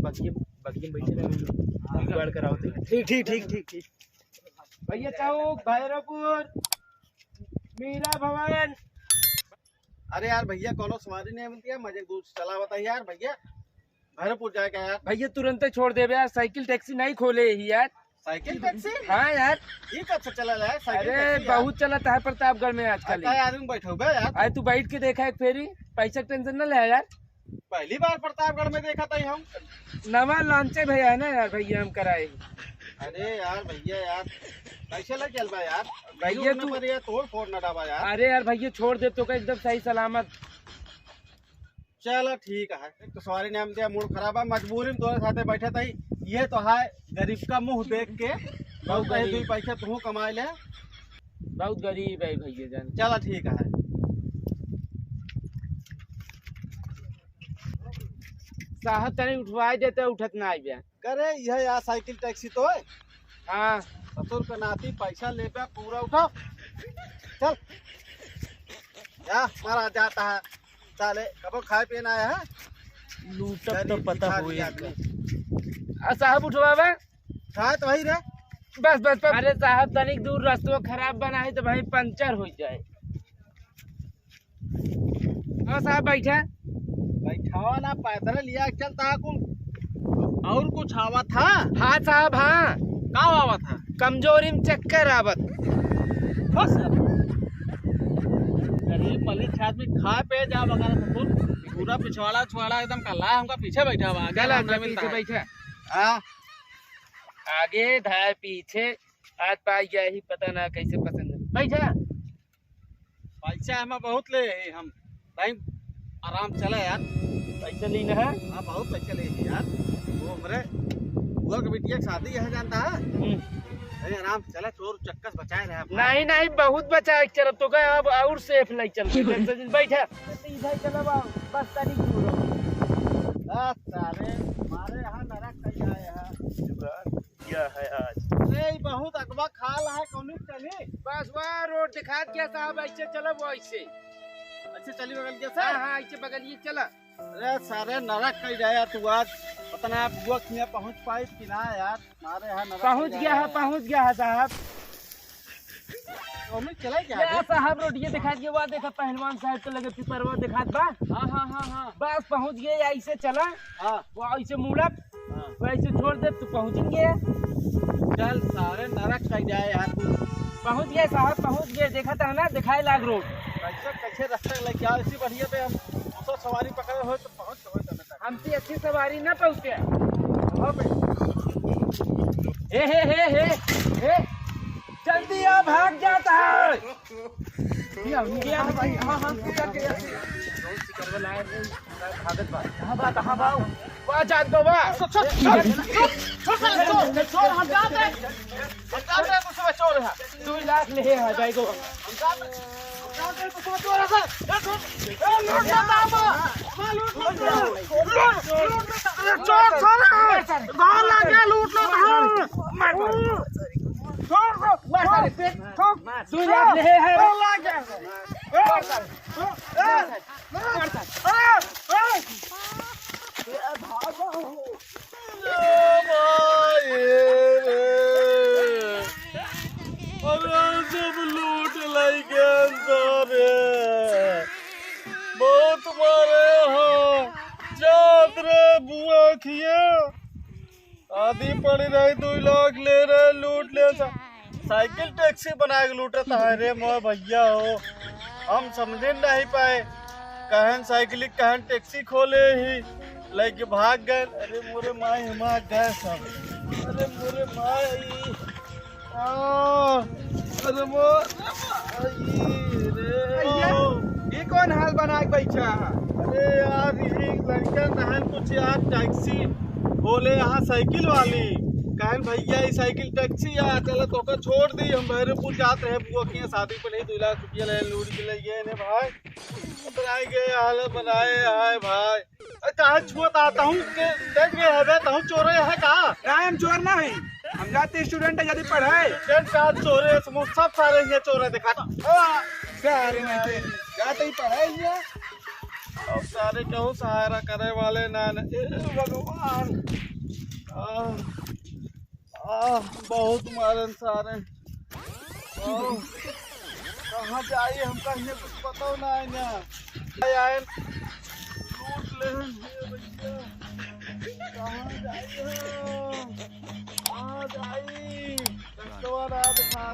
बगिए बगिए बैठे रहे गाड़ कराओ। ठीक ठीक ठीक ठीक ठीक। भैया चौक, भैरवपुर, मीरा भवन। अरे यार भैया कोनो सवारी नहीं मिलती है, मुझे दूर चला बताइए यार भैया, भैरवपुर जाएगा यार। भैया तुरंत ही छोड़ दे यार, साइकिल टैक्सी नहीं खोले ही यार। Cycle taxi? हाँ यार, ये कब से चला है साइकिल अरे टैक्सी यार? बहुत चलता है प्रतापगढ़ में आजकल। आदमी बैठे हुए यार। अरे तू बैठ के देखा एक फेरी, पैसा टेंशन न ले यार। पहली बार प्रतापगढ़ में देखा था हम। नवा लॉन्चे भैया है ना यार, भैया हम कराए। अरे यार भैया यार कैसे लग चल बा यार भैया तू तोड़ फोड़ न डाबा यार। अरे यार भैया छोड़ दे तो का एकदम सही सलामत। चलो ठीक है, एक तो सवारी नाम दिया, मूड खराब है, मजबूरी में तोरे साथे बैठे थे। ये तो है गरीब का मुंह देख के बहुत दो पैसे तू कमाए ले। बहुत गरीब है भैया जान। चलो ठीक है। साहब तनी उठवाई देते, उठत ना आई बया। करे यह यार साइकिल टैक्सी तो है। हाँ ससुर का नाती पैसा ले पे पूरा उठाओ। चल या मारा जाता है, चले कब खाए पीना आया है, लूटत तो पता हुई। खाए साहब उठवावा तो वही रे। बस बस बस। अरे साहब तनिक दूर रास्ता खराब बना है तो भाई पंचर हो जाए। हाँ साहब बैठा बैठावा ना, पैदल लिया चलता कुल और कुछ आवा था। हाँ साहब हाँ, का आवा था? कमजोरी में चक्कर आवत। बस गरीब मलिक आदमी खा पे जा वगैरह ससुर पूरा पिछवाड़ा छुआड़ा एकदम कल्ला हमका पीछे बैठा हुआ। पीछे बैठा, हाँ आगे धार पीछे हाथ पाई गया ही पता ना कैसे पसंद है। बैठा पैसा हमें बहुत ले हम टाइम आराम चले यार। पैसा लेना है। हाँ बहुत पैसा ले यार, वो हमारे बुआ के बिटिया की शादी है जानता है। अरे आराम से चले, चोर चक्कस बचाए रहे। नहीं नहीं बहुत बचा चल तो गए, अब और सेफ नहीं चल। बैठा इधर चलो बस तनी दूर हो। सारे हमारे यहाँ नरक कहीं आए हैं। क्या है आज? अरे बहुत अगवा खाल है कौन चली। बस वहाँ रोड दिखा क्या साहब, ऐसे चलो वो ऐसे। अच्छे चली बगल के हाँ सर। हाँ ऐसे बगल ये चला। अरे सारे नरक कहीं जाया तू आज, पता नहीं आप बुआ किया पहुँच पाई कि ना यार। हमारे यहाँ नरक पहुँच गया है साहब। चला क्या क्या साहब रोड ये दिखा दिया, वहाँ देखा पहलवान साहब तो लगे पिपरवा दिखा बा। हाँ हाँ हाँ हाँ बस पहुँच गए, ऐसे चला हाँ वो ऐसे मुड़प हाँ। वैसे छोड़ दे तो पहुँच गए। चल सारे नरक कहीं जाए यार तू। पहुँच गए साहब, पहुँच गए। देखा था ना, दिखाए लाग रोड। कैसे कैसे रास्ते लग गया इसी बढ़िया पे हम तो सवारी पकड़े हो तो पहुँच गए। हमसे अच्छी सवारी न पहुँचे। हाँ भाई हे जल्दी आ, भाग जाता है। भाई हाँ हाँ भागत बा कहाँ बा कहाँ बा वहाँ जात बाबा। चोर हम जाते हैं तो सुबह चोर है 2 लाख ले है भाई को। सब लूट लाई बहुत मारे हो जात रे बुआ खिया आधी पड़ी रही 2 लाख ले रहे लूट ले। साइकिल टैक्सी बना के लूटता है रे मोर भैया हो, हम समझे नहीं पाए कहन साइकिल कहन टैक्सी खोले ही लेके भाग गए। अरे मोरे माई हमा गए सब। अरे मोरे माई अरे ये कौन हाल बना के बैठा? अरे यार ये लड़का नहन कुछ यार टैक्सी बोले यहाँ साइकिल वाली कहन भैया ये साइकिल टैक्सी यार चलो तो का छोड़ दी। हम भैरवपुर जाते हैं बुआ की शादी पे नहीं 2 लाख रुपया ले लूट के लिए ने भाई बनाए गए हाल बनाए है भाई। कहाँ छुआत आता हूँ देख गए है तो चोरे है कहाँ? हम चोर ना है, हम जाते स्टूडेंट है यदि पढ़ाए का चोरे सब सारे ये चोरे दिखा सारे नहीं जाते ही पढ़ाए अब सारे कहूँ सहारा करे वाले ना ए भगवान। बहुत मारन सारे। कहाँ जाइए हम कहीं कुछ पता ना है ना आए लूट ले भैया। कहाँ जाइए कहाँ जाइए कस्टमर आ दिखा